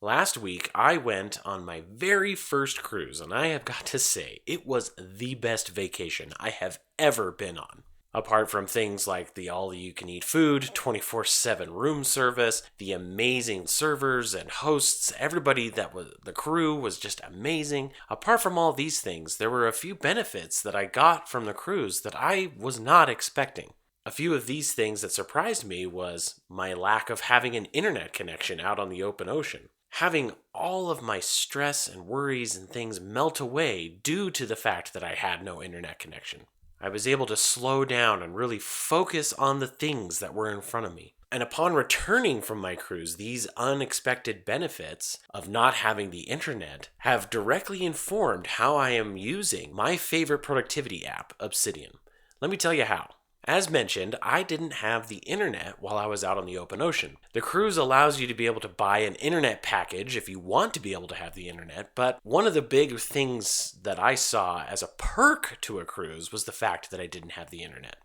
Last week, I went on my very first cruise, and I have got to say, it was the best vacation I have ever been on. Apart from things like the all-you-can-eat food, 24/7 room service, the amazing servers and hosts, everybody that was the crew was just amazing. Apart from all these things, there were a few benefits that I got from the cruise that I was not expecting. A few of these things that surprised me was my lack of having an internet connection out on the open ocean. Having all of my stress and worries and things melt away due to the fact that I had no internet connection. I was able to slow down and really focus on the things that were in front of me. And upon returning from my cruise, these unexpected benefits of not having the internet have directly informed how I am using my favorite productivity app, Obsidian. Let me tell you how. As mentioned, I didn't have the internet while I was out on the open ocean. The cruise allows you to be able to buy an internet package if you want to be able to have the internet, but one of the big things that I saw as a perk to a cruise was the fact that I didn't have the internet.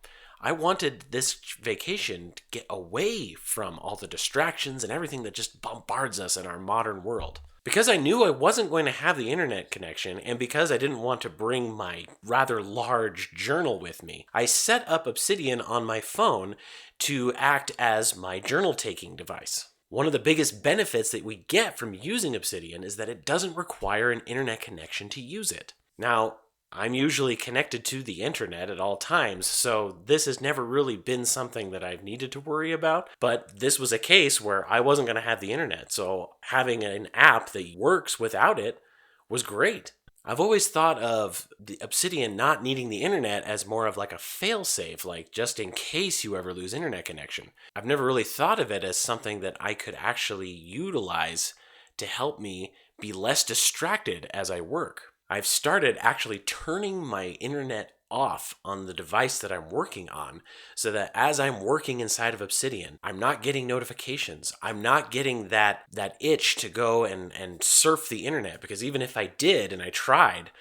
I wanted this vacation to get away from all the distractions and everything that just bombards us in our modern world. Because I knew I wasn't going to have the internet connection, and because I didn't want to bring my rather large journal with me, I set up Obsidian on my phone to act as my journal-taking device. One of the biggest benefits that we get from using Obsidian is that it doesn't require an internet connection to use it. Now, I'm usually connected to the internet at all times, so this has never really been something that I've needed to worry about, but this was a case where I wasn't going to have the internet, so having an app that works without it was great. I've always thought of the Obsidian not needing the internet as more of like a fail-safe, like just in case you ever lose internet connection. I've never really thought of it as something that I could actually utilize to help me be less distracted as I work. I've started actually turning my internet off on the device that I'm working on so that as I'm working inside of Obsidian, I'm not getting notifications. I'm not getting that itch to go and surf the internet, because even if I did and I tried,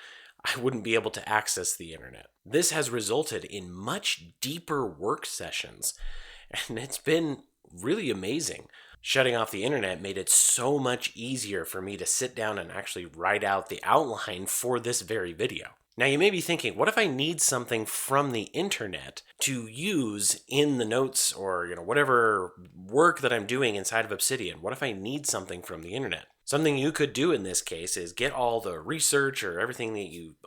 I wouldn't be able to access the internet. This has resulted in much deeper work sessions, and it's been really amazing. Shutting off the internet made it so much easier for me to sit down and actually write out the outline for this very video. Now you may be thinking, what if I need something from the internet to use in the notes or whatever work that I'm doing inside of Obsidian? What if I need something from the internet? Something you could do in this case is get all the research or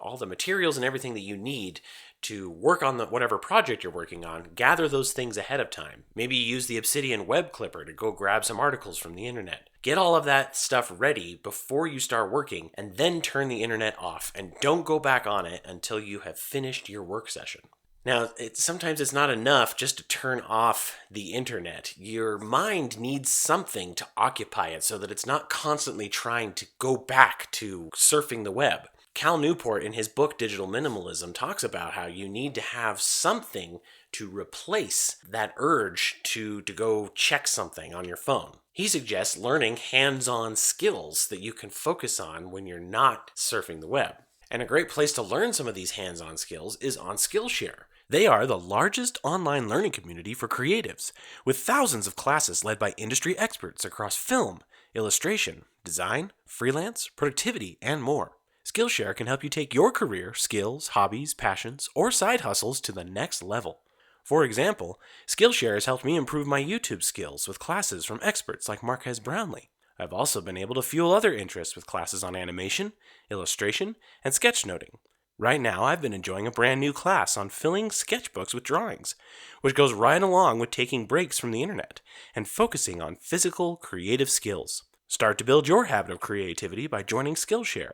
all the materials and everything that you need to work on whatever project you're working on, gather those things ahead of time. Maybe use the Obsidian web clipper to go grab some articles from the internet. Get all of that stuff ready before you start working, and then turn the internet off, and don't go back on it until you have finished your work session. Now, sometimes it's not enough just to turn off the internet. Your mind needs something to occupy it so that it's not constantly trying to go back to surfing the web. Cal Newport, in his book Digital Minimalism, talks about how you need to have something to replace that urge to go check something on your phone. He suggests learning hands-on skills that you can focus on when you're not surfing the web. And a great place to learn some of these hands-on skills is on Skillshare. They are the largest online learning community for creatives, with thousands of classes led by industry experts across film, illustration, design, freelance, productivity, and more. Skillshare can help you take your career, skills, hobbies, passions, or side hustles to the next level. For example, Skillshare has helped me improve my YouTube skills with classes from experts like Marquez Brownlee. I've also been able to fuel other interests with classes on animation, illustration, and sketchnoting. Right now, I've been enjoying a brand new class on filling sketchbooks with drawings, which goes right along with taking breaks from the internet and focusing on physical, creative skills. Start to build your habit of creativity by joining Skillshare.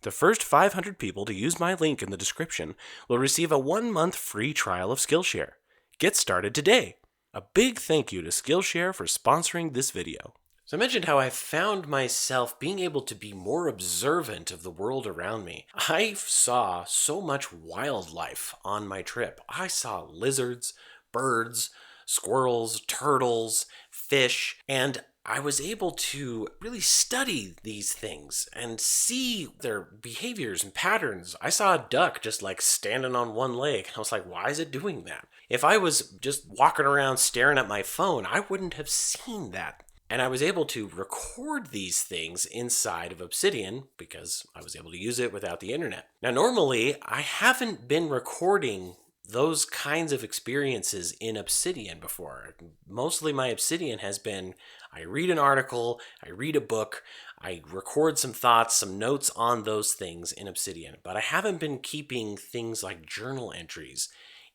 The first 500 people to use my link in the description will receive a 1-month free trial of Skillshare. Get started today! A big thank you to Skillshare for sponsoring this video. So I mentioned how I found myself being able to be more observant of the world around me. I saw so much wildlife on my trip. I saw lizards, birds, squirrels, turtles, fish, and I was able to really study these things and see their behaviors and patterns. I saw a duck just like standing on one leg, and I was like, why is it doing that? If I was just walking around staring at my phone, I wouldn't have seen that. And I was able to record these things inside of Obsidian because I was able to use it without the internet. Now, normally, I haven't been recording those kinds of experiences in Obsidian before. Mostly my Obsidian has been I read an article, I read a book, I record some thoughts, some notes on those things in Obsidian. But I haven't been keeping things like journal entries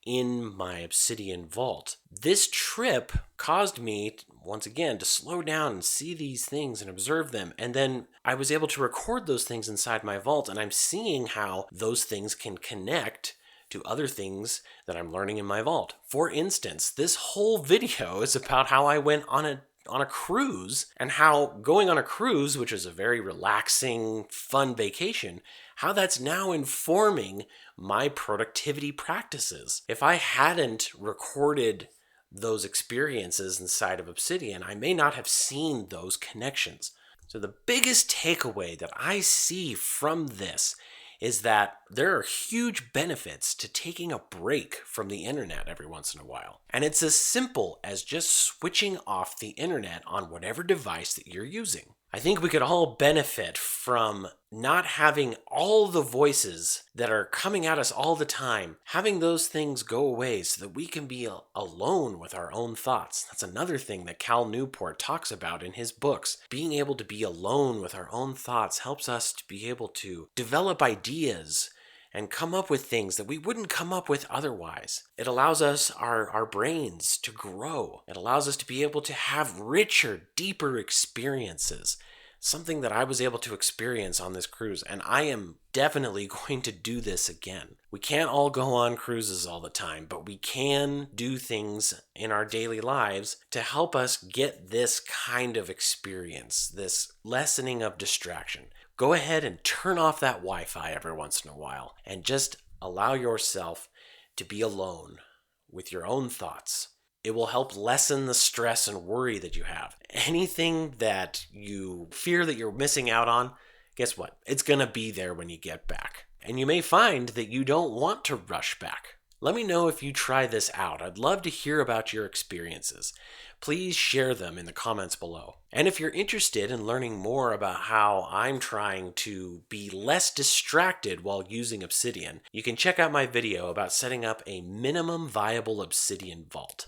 in my Obsidian vault. This trip caused me, once again, to slow down and see these things and observe them. And then I was able to record those things inside my vault, and I'm seeing how those things can connect to other things that I'm learning in my vault. For instance, this whole video is about how I went on a cruise, and how going on a cruise, which is a very relaxing, fun vacation, how that's now informing my productivity practices. If I hadn't recorded those experiences inside of Obsidian, I may not have seen those connections. So the biggest takeaway that I see from this is that there are huge benefits to taking a break from the internet every once in a while. And it's as simple as just switching off the internet on whatever device that you're using. I think we could all benefit from not having all the voices that are coming at us all the time, having those things go away so that we can be alone with our own thoughts. That's another thing that Cal Newport talks about in his books. Being able to be alone with our own thoughts helps us to be able to develop ideas and come up with things that we wouldn't come up with otherwise. It allows us, our brains, to grow. It allows us to be able to have richer, deeper experiences. Something that I was able to experience on this cruise, and I am definitely going to do this again. We can't all go on cruises all the time, but we can do things in our daily lives to help us get this kind of experience, this lessening of distraction. Go ahead and turn off that Wi-Fi every once in a while and just allow yourself to be alone with your own thoughts. It will help lessen the stress and worry that you have. Anything that you fear that you're missing out on, guess what? It's going to be there when you get back. And you may find that you don't want to rush back. Let me know if you try this out. I'd love to hear about your experiences. Please share them in the comments below. And if you're interested in learning more about how I'm trying to be less distracted while using Obsidian, you can check out my video about setting up a minimum viable Obsidian vault.